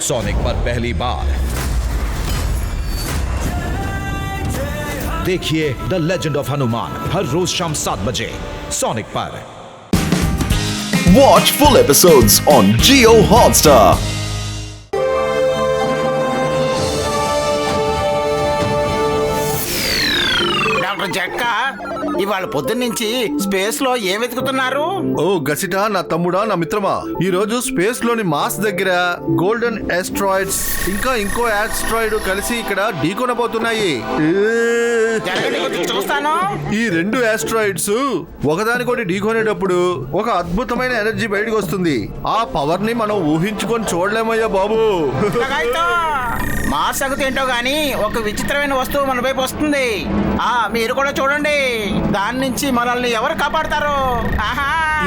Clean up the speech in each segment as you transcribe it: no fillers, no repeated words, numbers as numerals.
Sonic पर पहली बार देखिए द लेजेंड ऑफ हनुमान हर रोज शाम 7 बजे सोनिक पर। Watch full episodes on Jio Hotstar. Doctor Jakka ఇవాళ పొద్దున్నుంచి స్పేస్ లో ఏం వెతుకుతున్నారు? ఓ గసిట, నా తమ్ముడా, నా మిత్రమా, ఈ రోజు స్పేస్ లోని మాస్ దగ్గర గోల్డెన్ ఆస్ట్రాయిడ్స్ ఇంకా ఇంకో ఆస్ట్రాయిడ్ కలిసి ఇక్కడ ఢీకొనబోతున్నాయి. చూస్తాను. ఈ రెండు ఆస్ట్రాయిడ్స్ ఒకదానికొకటి ఢీకొనేటప్పుడు ఒక అద్భుతమైన ఎనర్జీ బయటకు వస్తుంది. ఆ పవర్ ని మనం ఊహించుకొని చూడలేమయ్యా బాబు. మా సంగతి ఏంటో గానీ ఒక విచిత్రమైన వస్తువు మన వైపు వస్తుంది. మీరు కూడా చూడండి. దాని నుంచి మనల్ని ఎవరు కాపాడతారు?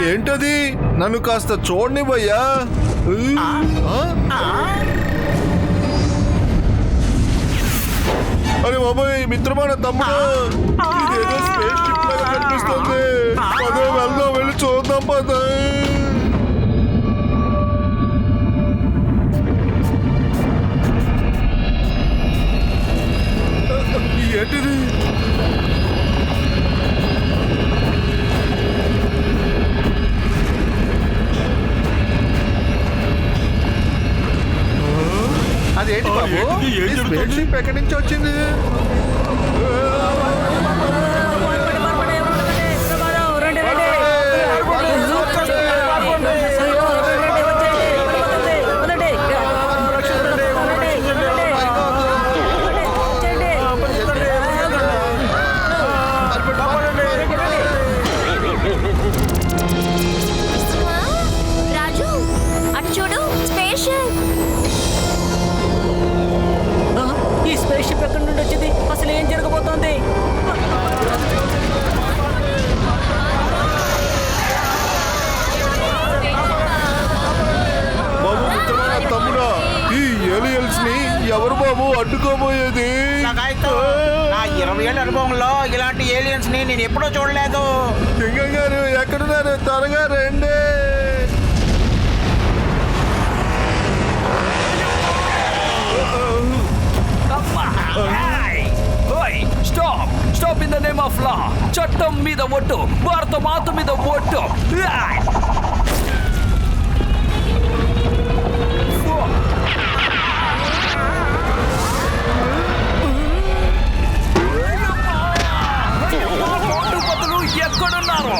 ఏంటది? నన్ను కాస్త చూడనివ్వయ్యా. అరే బాబాయ్, మిత్రమా, నా తమ్ముడు, ఇదేదో స్పేస్ షిప్ లాగా కనిపిస్తుంది. పదే వెళ్దాం, వెళ్ళి చూద్దాం పదే. ఏంటిది? అదేంటి బాబు? స్పేస్ షిప్ ఎక్కడి నుంచి వచ్చింది? అసలు ఏం జరగబోతోంది? బాబు, మిత్రమా, నా తమ్ముడా, ఈ ఏలియన్స్ ని ఎవరు బాబు అడ్డుకోబోయేది? నా 20 ఏళ్ళ అనుభవంలో ఇలాంటి ఏలియన్స్ ని నేను ఎప్పుడూ చూడలేదు. సింగం గారు ఎక్కడున్నారు? త్వరగా రండి. Stop in the name of law. చట్టం మీద ఒట్టు, భారత మాత మీద ఒట్టు. ఎక్కడున్నారు?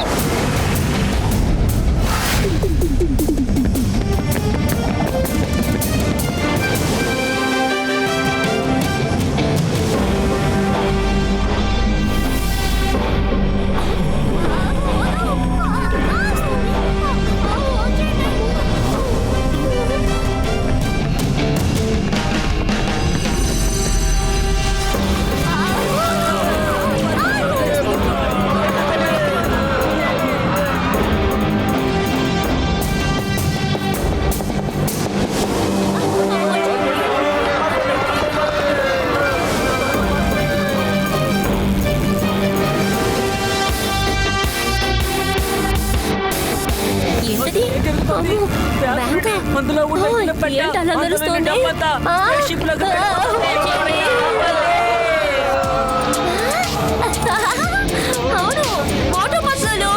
అందులో అవును, మోటు పత్రులు.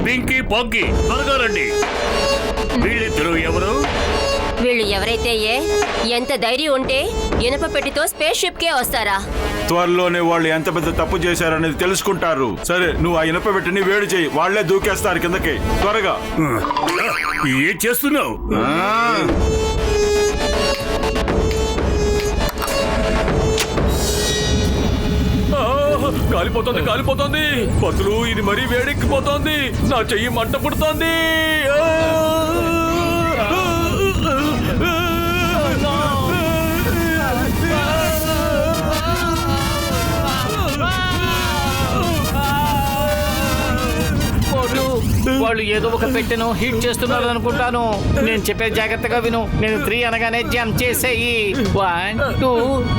పింకీ పొగ్గి త్వరగా రండి. వీళ్ళిద్దరూ ఎవరు? వీళ్ళు ఎవరైతే ఎంత ధైర్యం ఉంటే ఇనప పెట్టితో స్పేస్ షిప్ కే వస్తారా? త్వరలోనే వాళ్ళు ఎంత పెద్ద తప్పు చేశారనేది తెలుసుకుంటారు. సరే, నువ్వు ఆ ఇనప పెట్టిని వేడి చేయి, వాళ్లే దూకేస్తారు కిందకి. త్వరగా. ఏం చేస్తున్నావు? కాలిపోతుంది, కాలిపోతుంది. పతులు, ఇది మరీ వేడెక్కిపోతోంది. నా చెయ్యి మంట పుడుతోంది. వాళ్ళు ఏదో ఒక పెట్టెను హీట్ చేస్తున్నారు అనుకుంటాను. నేను చెప్పేది జాగ్రత్తగా విను. నేను 3 అనగానే జంప్ చేసేయి. 1 2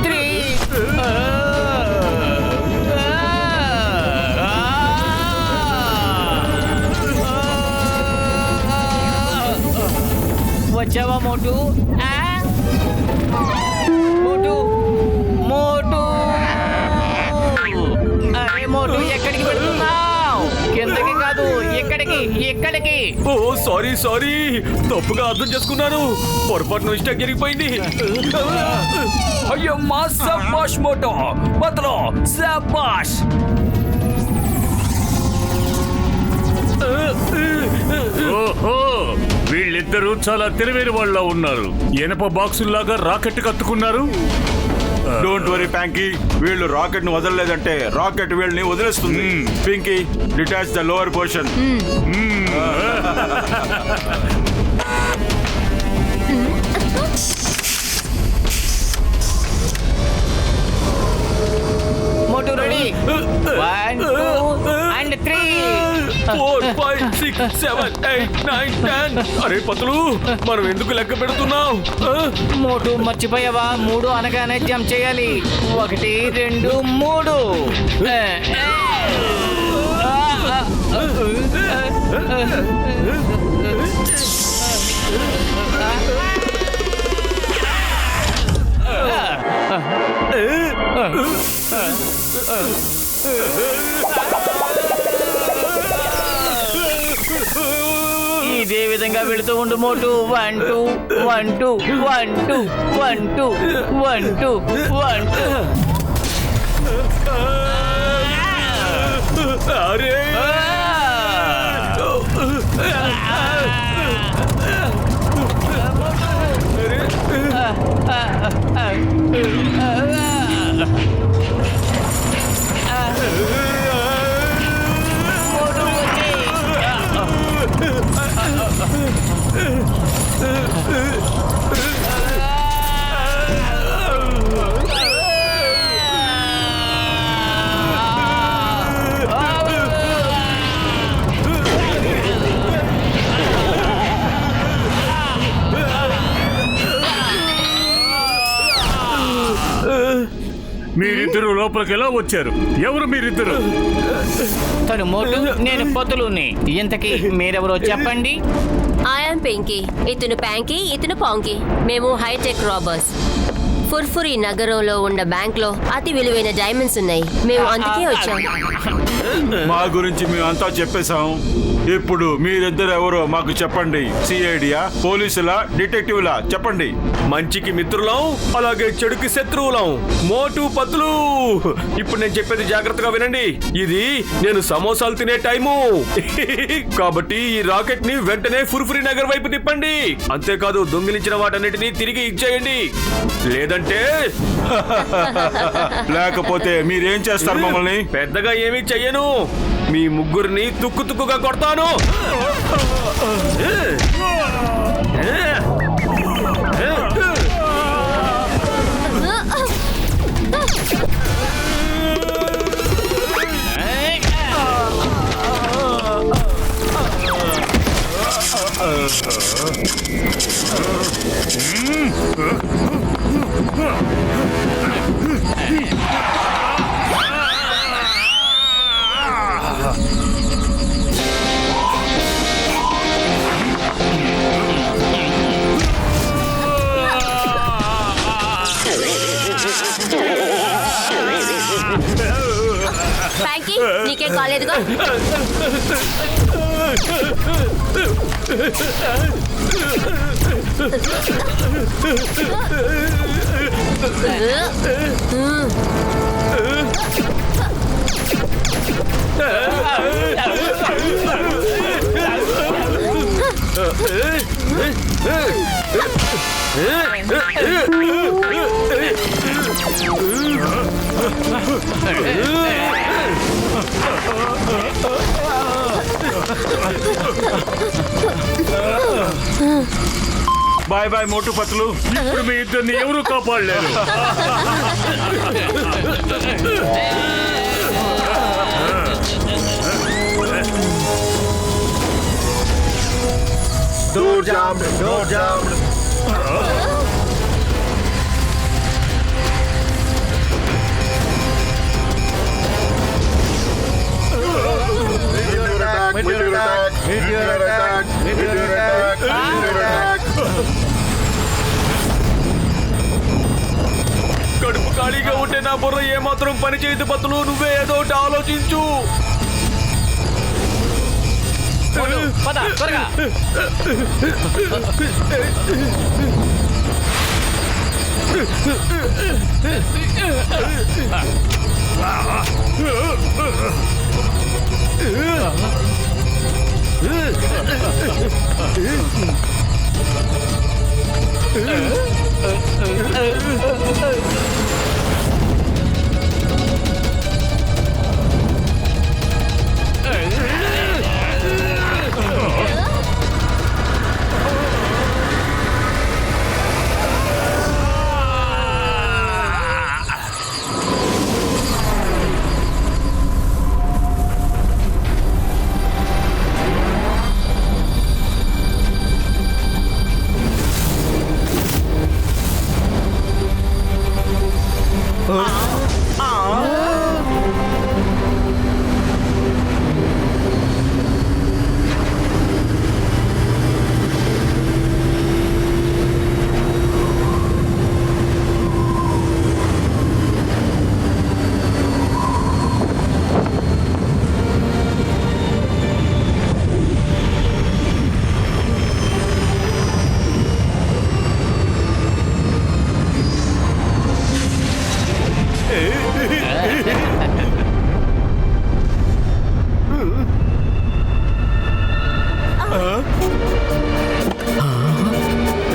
3. వచ్చావా మోటు? మోటు మోటు, అరే మోటు, ఎక్కడికి పెడుతున్నావు? కిందకి కాదు, ఎక్కడికి ఎక్కడికి? ఓ సారీ సారీ, తప్పుగా అర్థం చేసుకున్నాను. పొరపాటు మిస్టేక్ జరిగిపోయింది. అయ్యో మా సబాష్ మోటో, బదలో సబాష్. ఓహో, వీళ్ళిద్దరూ చాలా తెలివైన వాళ్ళ ఉన్నారు. ఇనప బాక్సుల్లాగా రాకెట్ కత్తుకున్నారు. డోంట్ వరీ ప్యాంకీ, వీళ్ళు రాకెట్ ను వదలలేదంటే రాకెట్ వీళ్ళని వదిలేస్తుంది. Pinky, detach the lower portion. Motu ready. 1 2 and 3. 4 5 6 7 8 9 10. అరే పతులు, మనం ఎందుకు లెక్క పెడుతున్నావు? మోటు మర్చిపోయావా? 3 అనగానే జంప్ చేయాలి. 1 2 3. ఇదే విధంగా వెళుతూ ఉండు మోటు. 1 2 1 2 1 2 1 2 1 2 1 2. అరే మీరిద్దరు లోపలికి ఎలా వచ్చారు? ఎవరు మీరిద్దరు? తను మోటు, నేను పతులుని. ఇంతకీ మీరెవరో చెప్పండి. ఐఎమ్ పింకీ. ఇతను ప్యాంకీ, ఇతను పాంకీ. మేము హైటెక్ రాబర్స్. ఫుర్ఫురి నగరంలో ఉన్న బ్యాంక్ లో అతి విలువైన డైమండ్స్ ఉన్నాయి. మేము అందుకే వచ్చాం. మా గురించి మేము అంతా చెప్పేశాం. ఇప్పుడు మీరిద్దరు ఎవరో మాకు చెప్పండి. సిఐడియా, పోలీసులా, డిటెక్టివ్లా? చెప్పండి. మంచికి మిత్రులం, అలాగే చెడుకి శత్రువులం. మోటు పతులు, ఇప్పుడు నేను చెప్పేది జాగ్రత్తగా వినండి. ఇది నేను సమోసాలు తినే టైము. కాబట్టి ఈ రాకెట్ ని వెంటనే ఫుర్ఫురి నగర్ వైపు తిప్పండి. అంతేకాదు, దొంగిలించిన వాటన్నిటిని తిరిగి ఇచ్చేయండి. లేదంటే లేకపోతే మీరేం చేస్తారు మమ్మల్ని? పెద్దగా ఏమీ చెయ్యను. మీ ముగ్గురిని తుక్కు తుక్కుగా కొడతాను. ప్యాంకీ, నీకే కాలేదుగా? బాయ్ బాయ్ మోటు పత్లు. ఇప్పుడు మీ ఇద్దరిని ఎవరు కాపాడలేరు. Door jammed, door jammed. Meteor attack, meteor attack, meteor attack, meteor attack, meteor attack. కడుపు ఖాళీగా ఉంటే నా బుర్ర ఏమాత్రం పని చేయదు పత్తులు. నువ్వే ఏదో ఒకటి ఆలోచించు. పద త్వరగా.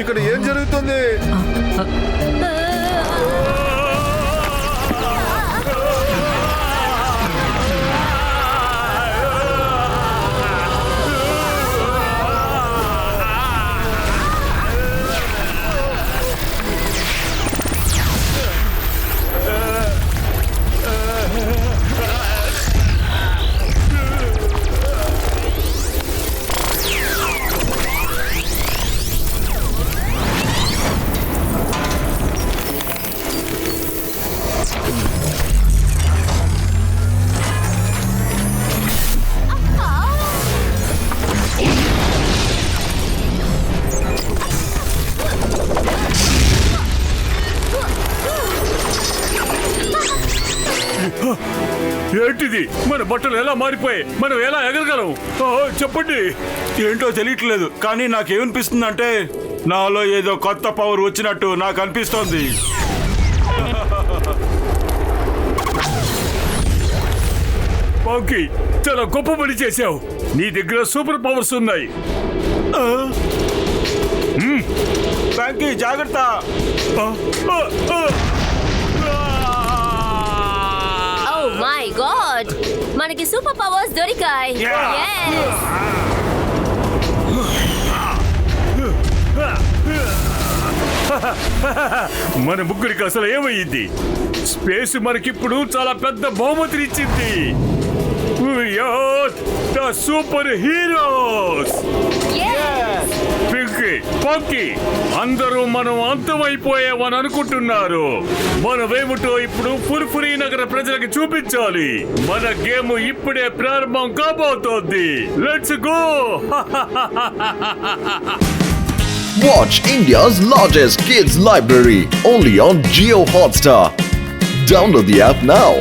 ఇక్కడ ఏం జరుగుతుంది? ఏంటిది? మన బట్టలు ఎలా మారిపోయాయి? మనం ఎలా ఎగరగలం? చెప్పండి. ఏంటో తెలియట్లేదు, కానీ నాకేమనిపిస్తుందంటే నాలో ఏదో కొత్త పవర్ వచ్చినట్టు నాకు అనిపిస్తోంది. పాంకీ, చాలా గొప్ప పని చేశావు. నీ దగ్గర సూపర్ పవర్స్ ఉన్నాయి. పాంకీ జాగ్రత్త. ఓ మై గాడ్, మనకి సూపర్ పవర్స్ దొరికాయి. Yes. మన ముగ్గురికి అసలు ఏమయ్యింది? స్పేస్ మనకిప్పుడు చాలా పెద్ద బహుమతినిచ్చింది. The superheroes. Pinky, Panky, అందరూ మనం అంతమైపోయామని అనుకుంటున్నారు. మనమేమిటో ఇప్పుడు ఫుర్ఫురీ నగర ప్రజలకు చూపించాలి. మన గేమ్ ఇప్పుడే ప్రారంభం కాబోతోంది. Let's go. Watch India's largest kids library only on Jio Hotstar. Download the app now.